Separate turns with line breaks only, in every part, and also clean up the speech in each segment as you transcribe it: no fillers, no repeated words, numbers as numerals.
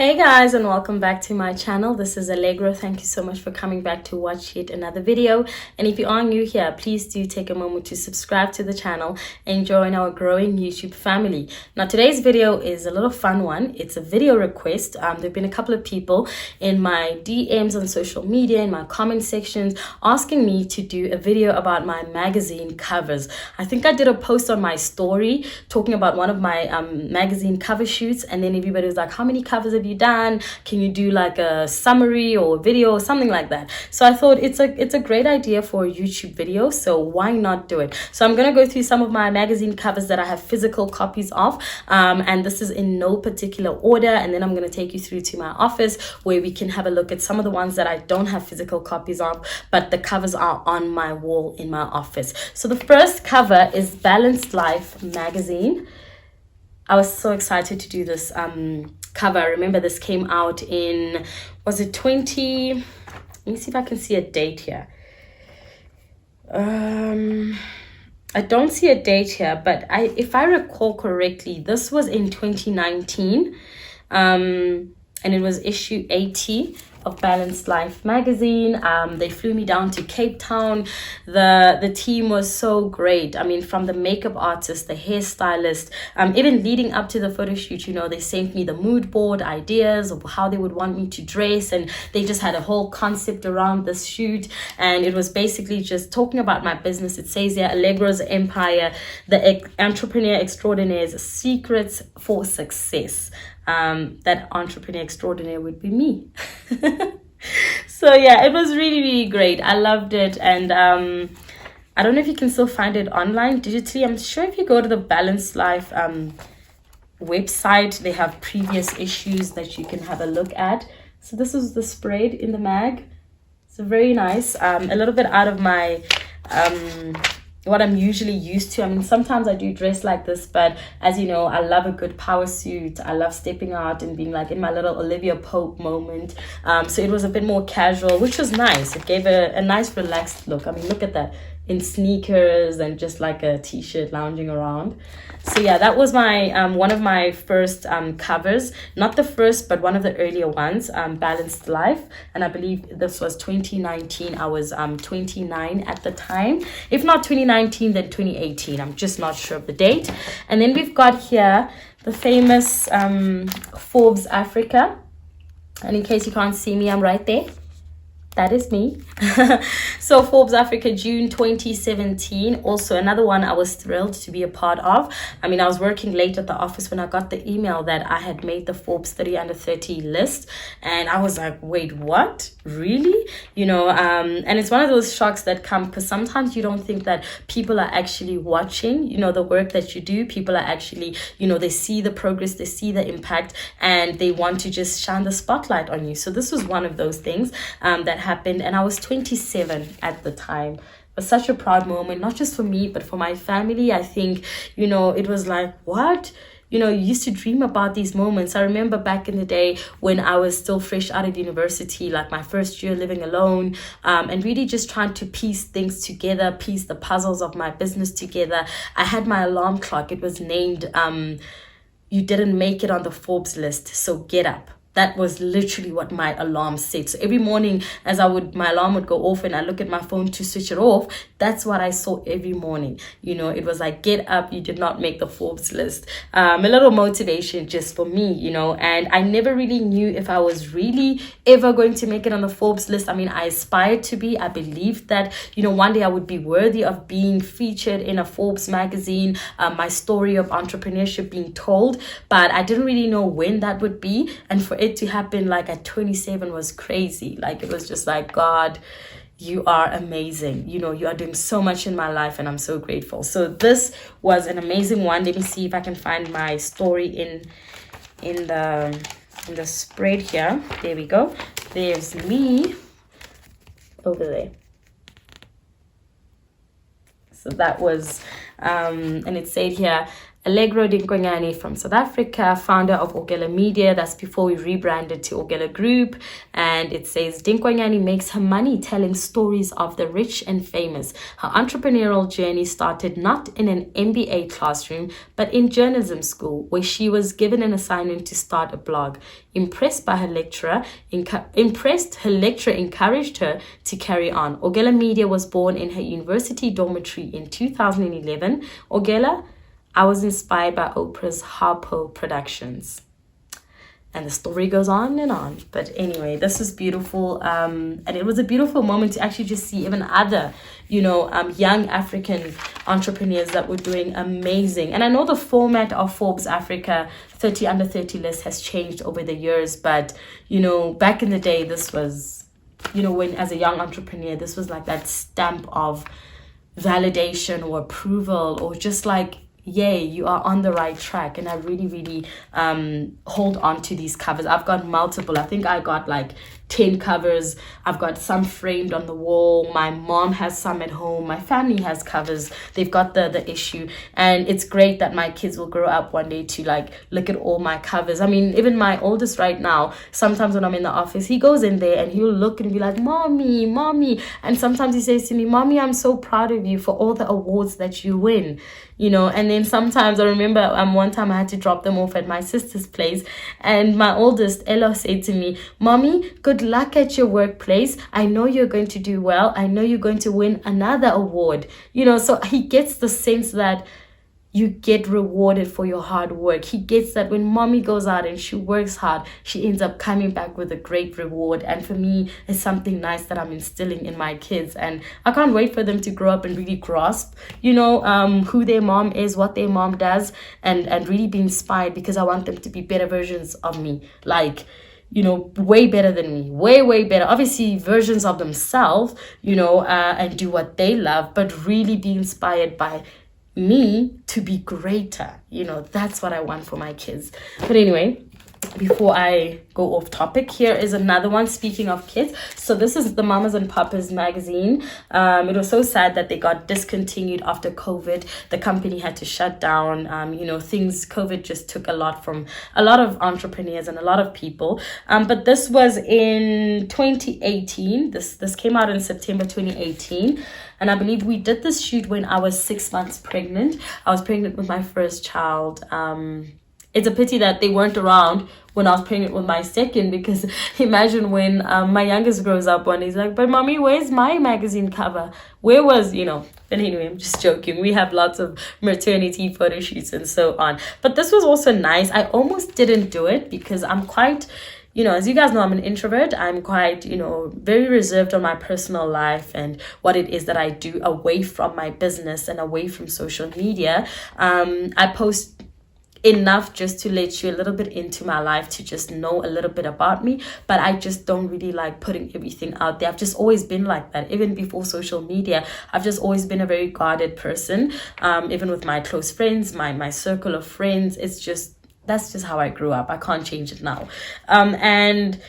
Hey guys, and welcome back to my channel. This is Allegro. Thank you so much for coming back to watch yet another video. And if you are new here, please do take a moment to subscribe to the channel and join our growing YouTube family. Now today's video is a little fun one. It's a video request. There have been a couple of people in my DMs on social media, in my comment sections, asking me to do a video about my magazine covers. I think I did a post on my story talking about one of my magazine cover shoots, and then everybody was like, how many covers have you done? Can you do like a summary or a video or something like that? So I thought it's a great idea for a YouTube video, so why not do it? So I'm gonna go through some of my magazine covers that I have physical copies of, and this is in no particular order, and then I'm gonna take you through to my office where we can have a look at some of the ones that I don't have physical copies of, but the covers are on my wall in my office. So the first cover is Balanced Life magazine. I was so excited to do this cover. I remember this came out in, was it 20, let me see if I can see a date here. I don't see a date here, but if I recall correctly, this was in 2019, and it was issue 80 of Balanced Life magazine. They flew me down to Cape Town. The team was so great. I mean, from the makeup artist, the hairstylist, even leading up to the photo shoot, you know, they sent me the mood board ideas of how they would want me to dress, and they just had a whole concept around this shoot, and it was basically just talking about my business. It says here, Allegro's Empire, the entrepreneur extraordinaire's secrets for success. That entrepreneur extraordinaire would be me. So yeah, it was really great. I loved it, and I don't know if you can still find it online digitally. I'm sure if you go to the Balanced Life website, they have previous issues that you can have a look at. So this is the spread in the mag. So very nice. A little bit out of my what I'm usually used to. I mean, sometimes I do dress like this, but as you know, I love a good power suit. I love stepping out and being like in my little Olivia Pope moment. So it was a bit more casual, which was nice. It gave a nice relaxed look. I mean, look at that, in sneakers and just like a t-shirt lounging around. So yeah, that was my one of my first covers, not the first, but one of the earlier ones, Balanced Life, and I believe this was 2019. I was 29 at the time. If not 2019, then 2018. I'm just not sure of the date. And then we've got here the famous Forbes Africa, and in case you can't see me, I'm right there. That is me. So Forbes Africa, June 2017. Also another one I was thrilled to be a part of. I mean, I was working late at the office when I got the email that I had made the Forbes 30 under 30 list. And I was like, wait, what? Really? You know, and it's one of those shocks that come because sometimes you don't think that people are actually watching, you know, the work that you do. People are actually, you know, they see the progress, they see the impact, and they want to just shine the spotlight on you. So this was one of those things that happened, and I was 27 at the time. It was such a proud moment, not just for me but for my family. I think, you know, it was like, what, you know, you used to dream about these moments. I remember back in the day when I was still fresh out of university, like my first year living alone, and really just trying to piece things together, piece the puzzles of my business together. I had my alarm clock. It was named you didn't make it on the Forbes list, so get up. That was literally what my alarm said. So every morning as my alarm would go off and I look at my phone to switch it off, that's what I saw every morning. You know, it was like, get up, you did not make the Forbes list. A little motivation just for me, you know, and I never really knew if I was really ever going to make it on the Forbes list. I mean, I aspired to be. I believed that, you know, one day I would be worthy of being featured in a Forbes magazine, my story of entrepreneurship being told, but I didn't really know when that would be. And for it to happen like at 27 was crazy. Like, it was just like, God, you are amazing. You know, you are doing so much in my life, and I'm so grateful. So this was an amazing one. Let me see if I can find my story in the spread here. There we go. There's me over there. So that was and it said here, Allegro Dinkwanyane from South Africa, founder of Ogela Media. That's before we rebranded to Ogela Group. And it says Dinkwanyane makes her money telling stories of the rich and famous. Her entrepreneurial journey started not in an MBA classroom, but in journalism school, where she was given an assignment to start a blog. Impressed, her lecturer encouraged her to carry on. Ogela Media was born in her university dormitory in 2011. Ogela, I was inspired by Oprah's Harpo Productions. And the story goes on and on. But anyway, this was beautiful. And it was a beautiful moment to actually just see even other, young African entrepreneurs that were doing amazing. And I know the format of Forbes Africa 30 under 30 list has changed over the years. But, back in the day, this was, when as a young entrepreneur, this was like that stamp of validation or approval, or just like, yay, you are on the right track. And I really, really hold on to these covers. I've got multiple. I think I got like 10 covers. I've got some framed on the wall. My mom has some at home. My family has covers. They've got the issue. And it's great that my kids will grow up one day to like look at all my covers. I mean, even my oldest right now, sometimes when I'm in the office, he goes in there and he'll look and be like, mommy. And sometimes he says to me, mommy, I'm so proud of you for all the awards that you win. And then sometimes I remember one time I had to drop them off at my sister's place, and my oldest, Ella, said to me, mommy, good luck at your workplace. I know you're going to do well. I know you're going to win another award. So he gets the sense that you get rewarded for your hard work. He gets that when mommy goes out and she works hard, she ends up coming back with a great reward. And for me, it's something nice that I'm instilling in my kids. And I can't wait for them to grow up and really grasp, who their mom is, what their mom does, and really be inspired, because I want them to be better versions of me. Like, way better than me, way better. Obviously, versions of themselves, and do what they love, but really be inspired by me to be greater. That's what I want for my kids. But anyway, before I go off topic, here is another one. Speaking of kids, so this is the Mamas and Papas magazine. It was so sad that they got discontinued after COVID. The company had to shut down. COVID just took a lot from a lot of entrepreneurs and a lot of people. But this was in 2018. This came out in September 2018. And I believe we did this shoot when I was 6 months pregnant. I was pregnant with my first child. It's a pity that they weren't around when I was pregnant with my second, because imagine when my youngest grows up one, he's like, but mommy, where's my magazine cover? Where was, But anyway, I'm just joking. We have lots of maternity photo shoots and so on. But this was also nice. I almost didn't do it because I'm quite... as you guys know, I'm an introvert. I'm quite, very reserved on my personal life and what it is that I do away from my business and away from social media. I post enough just to let you a little bit into my life, to just know a little bit about me, but I just don't really like putting everything out there. I've just always been like that. Even before social media, I've just always been a very guarded person. Even with my close friends, my circle of friends, that's just how I grew up. I can't change it now. And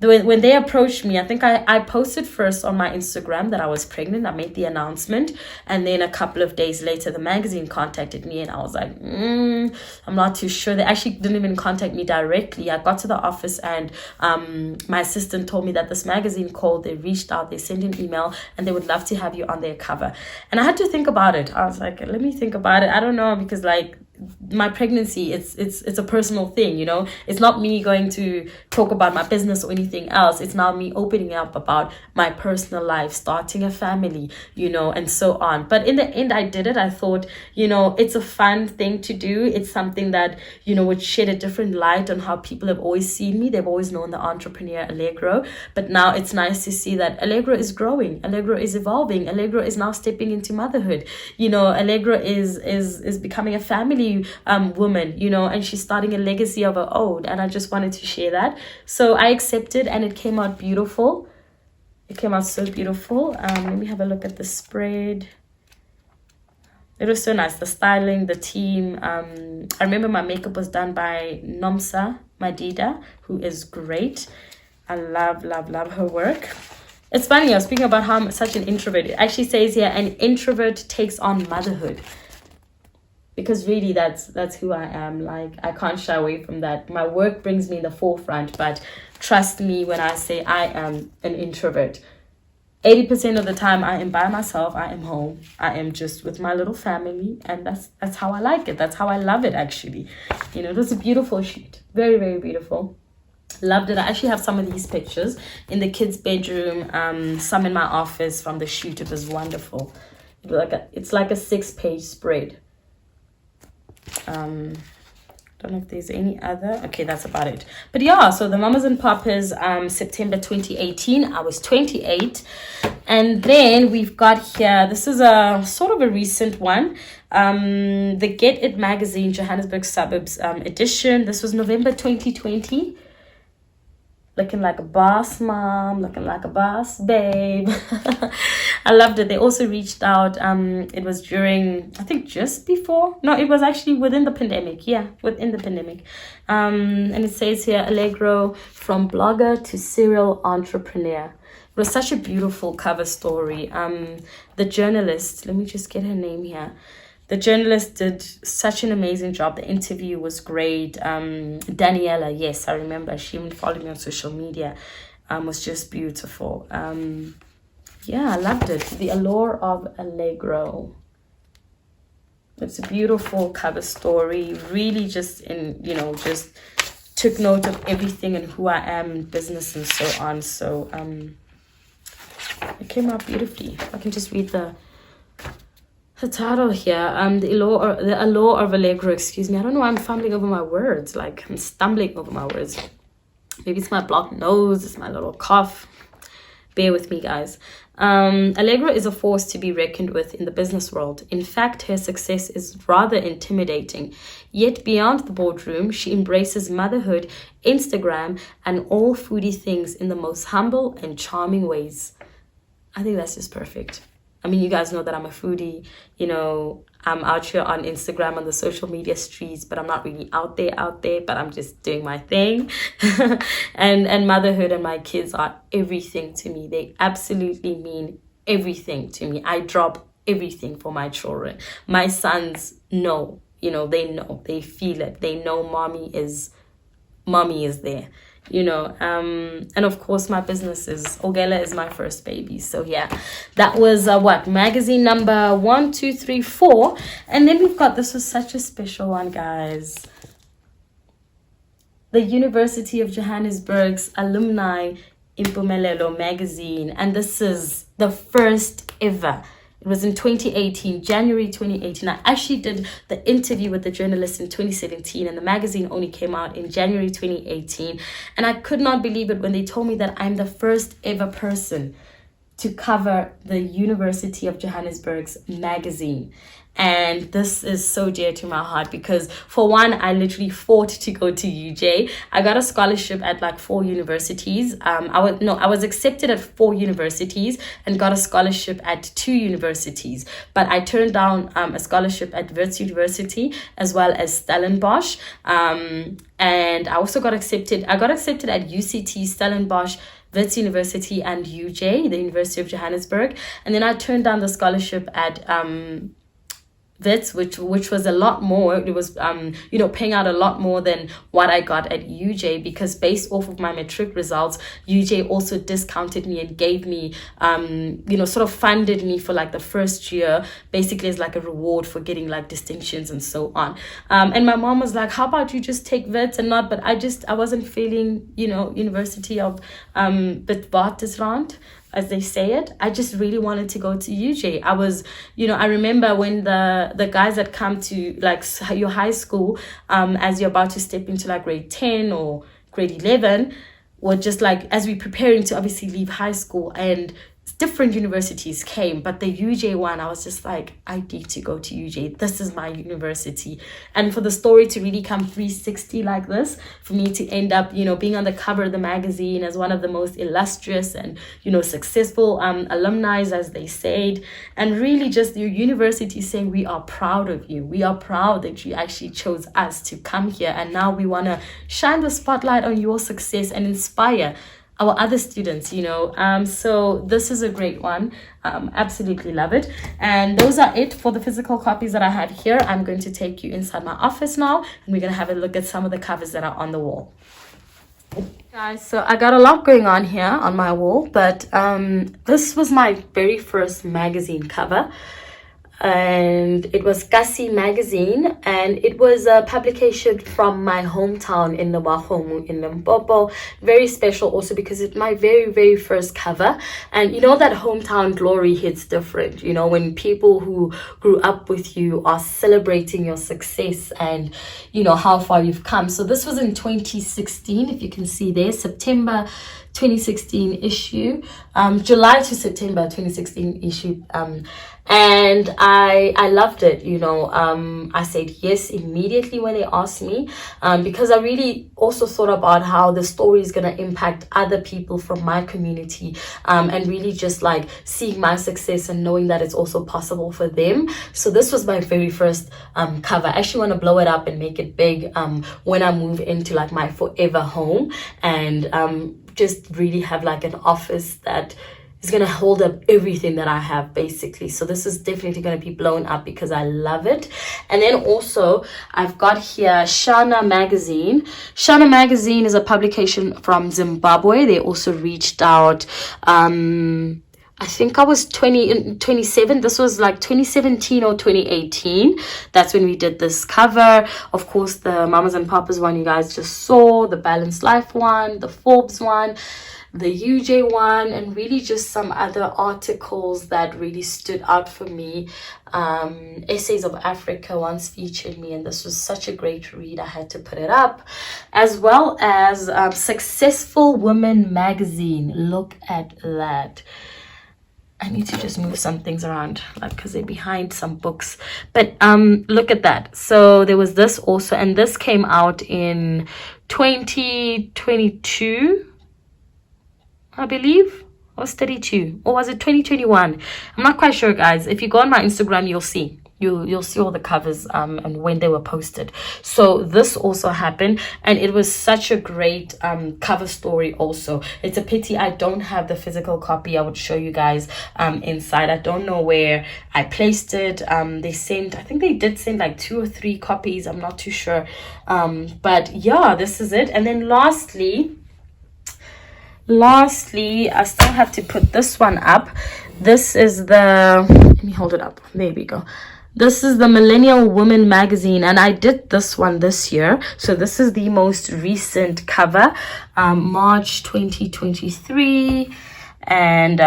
when they approached me, I think I posted first on my Instagram that I was pregnant. I made the announcement. And then a couple of days later, the magazine contacted me and I was like, I'm not too sure. They actually didn't even contact me directly. I got to the office and my assistant told me that this magazine called, they reached out, they sent an email and they would love to have you on their cover. And I had to think about it. I was like, let me think about it. I don't know, because my pregnancy, it's a personal thing, it's not me going to talk about my business or anything else. It's now me opening up about my personal life, starting a family, and so on. But in the end, I did it. I thought, it's a fun thing to do. It's something that, would shed a different light on how people have always seen me. They've always known the entrepreneur Allegro, but now it's nice to see that Allegro is growing. Allegro is evolving. Allegro is now stepping into motherhood. Allegro is becoming a family woman, and she's starting a legacy of her own, and I just wanted to share that. So I accepted and it came out beautiful. It came out so beautiful. Let me have a look at the spread. It was so nice. The styling, the team. I remember my makeup was done by Nomsa Madida, who is great. I love her work. It's funny, I was speaking about how I'm such an introvert. It actually says here, an introvert takes on motherhood. because really that's who I am. Like, I can't shy away from that. My work brings me in the forefront, but trust me when I say I am an introvert. 80% of the time I am by myself. I am home. I am just with my little family, and that's how I like it. That's how I love it, actually. It was a beautiful shoot. Very, very beautiful. Loved it. I actually have some of these pictures in the kids' bedroom, some in my office from the shoot. It was wonderful. It's like a 6-page spread. Don't know if there's any other. Okay, that's about it. But yeah, so the Mamas and Papas, September 2018. I was 28. And then we've got here, this is a sort of a recent one. The Get It magazine, Johannesburg Suburbs edition. This was November 2020. Looking like a boss mom, looking like a boss babe. I loved it. They also reached out. It was during, I think just before. No, it was actually within the pandemic. Yeah, within the pandemic. And it says here, Allegro, from blogger to serial entrepreneur. It was such a beautiful cover story. The journalist, let me just get her name here. The journalist did such an amazing job. The interview was great. Daniela, yes, I remember. She even followed me on social media. Was just beautiful. Yeah, I loved it. The Allure of Allegro. It's a beautiful cover story. Really just just took note of everything and who I am in business and so on. So it came out beautifully. I can just read the title here, the allure of Allegro, excuse me. I don't know why I'm fumbling over my words. Like, I'm stumbling over my words. Maybe it's my blocked nose, it's my little cough. Bear with me, guys. Allegro is a force to be reckoned with in the business world. In fact, her success is rather intimidating. Yet beyond the boardroom, she embraces motherhood, Instagram, and all foodie things in the most humble and charming ways. I think that's just perfect. I mean, you guys know that I'm a foodie. I'm out here on Instagram on the social media streets, but I'm not really out there, but I'm just doing my thing. and motherhood and my kids are everything to me. They absolutely mean everything to me. I drop everything for my children. My sons know, they feel it. They know mommy is there. And of course my business is Ogela is my first baby. So yeah, that was magazine number 1, 2, 3, 4. And then we've got, this was such a special one, guys, the University of Johannesburg's Alumni Impumelelo magazine. And this is the first ever. It was in 2018, January 2018. I actually did the interview with the journalist in 2017, and the magazine only came out in January 2018. And I could not believe it when they told me that I'm the first ever person to cover the University of Johannesburg's magazine. And this is so dear to my heart because, for one, I literally fought to go to UJ. I got a scholarship at like 4 universities. I was accepted at 4 universities and got a scholarship at 2 universities. But I turned down a scholarship at Wits University as well as Stellenbosch. And I also got accepted. I got accepted at UCT, Stellenbosch, Wits University, and UJ, the University of Johannesburg. And then I turned down the scholarship at Wits, which was a lot more. It was paying out a lot more than what I got at UJ, because based off of my matric results, UJ also discounted me and gave me sort of funded me for like the first year, basically as like a reward for getting like distinctions and so on. And my mom was like, how about you just take Wits and not, but I wasn't feeling University of Witwatersrand, as they say it. I just really wanted to go to UJ. I was, I remember when the guys that come to like your high school, as you're about to step into like grade 10 or grade 11, were just like, as we're preparing to obviously leave high school, and different universities came, but the UJ one, I was just like, I need to go to UJ. This is my university. And for the story to really come 360 like this, for me to end up, being on the cover of the magazine as one of the most illustrious and, successful alumni, as they said, and really just your university saying, we are proud of you. We are proud that you actually chose us to come here. And now we want to shine the spotlight on your success and inspire our other students, you know. So this is a great one. Absolutely love it. And those are it for the physical copies that I have here. I'm going to take you inside my office now, and we're going to have a look at some of the covers that are on the wall. Guys, so I got a lot going on here on my wall, but this was my very first magazine cover, and it was Kasi magazine, and it was a publication from my hometown in Nawahomu in Limpopo. Very special also because it's my very first cover, and you know that hometown glory hits different, you know, when people who grew up with you are celebrating your success and you know how far you've come. So this was in 2016, if you can see there, September 2016 issue, July to September 2016 issue, and I loved it, you know. I said yes immediately when they asked me, because I really also thought about how the story is going to impact other people from my community, and really just like seeing my success and knowing that it's also possible for them. So this was my very first cover. I actually want to blow it up and make it big when I move into like my forever home, and just really have like an office that is going to hold up everything that I have basically. So this is definitely going to be blown up because I love it. And then also I've got here Shana magazine. Shana magazine is a publication from Zimbabwe. They also reached out, I think I was 27. This was like 2017 or 2018. That's when we did this cover. Of course, the Mamas and Papas one you guys just saw, the Balanced Life one, the Forbes one, the UJ one, and really just some other articles that really stood out for me. Essays of Africa once featured me, and this was such a great read. I had to put it up, as well as Successful Women magazine. Look at that. I need to just move some things around, like, because they're behind some books. But look at that. So there was this also, and this came out in 2022, I believe. Or was 32, or was it 2021? I'm not quite sure, guys. If you go on my Instagram, you'll see. You'll see all the covers and when they were posted. So this also happened, and it was such a great cover story also. It's a pity I don't have the physical copy. I would show you guys inside. I don't know where I placed it. They sent, I think they did send like 2 or 3 copies. I'm not too sure. But yeah, this is it. And then lastly, I still have to put this one up. This is the, let me hold it up. There we go. This is the Millennial Woman magazine, and I did this one this year. So this is the most recent cover, March 2023, and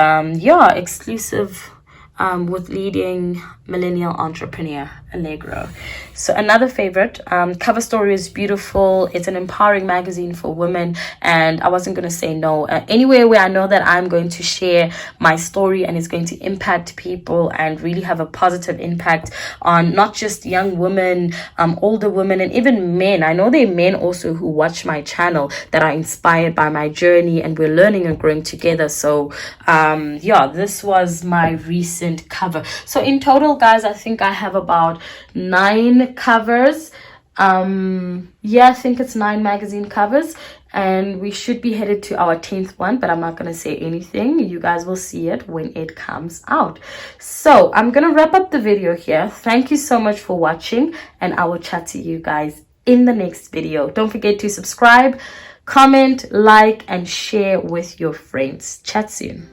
yeah, exclusive with leading millennial entrepreneur Allegro. So another favorite. Cover story is beautiful. It's an empowering magazine for women, and I wasn't going to say no. Anywhere where I know that I'm going to share my story and it's going to impact people and really have a positive impact on not just young women, older women, and even men. I know there are men also who watch my channel that are inspired by my journey, and we're learning and growing together. So yeah, this was my recent cover. So in total, guys, I think I have about 9 covers. Yeah, I think it's 9 magazine covers, and we should be headed to our 10th one, but I'm not going to say anything. You guys will see it when it comes out. So I'm going to wrap up the video here. Thank you so much for watching, and I will chat to you guys in the next video. Don't forget to subscribe, comment, like, and share with your friends. Chat soon.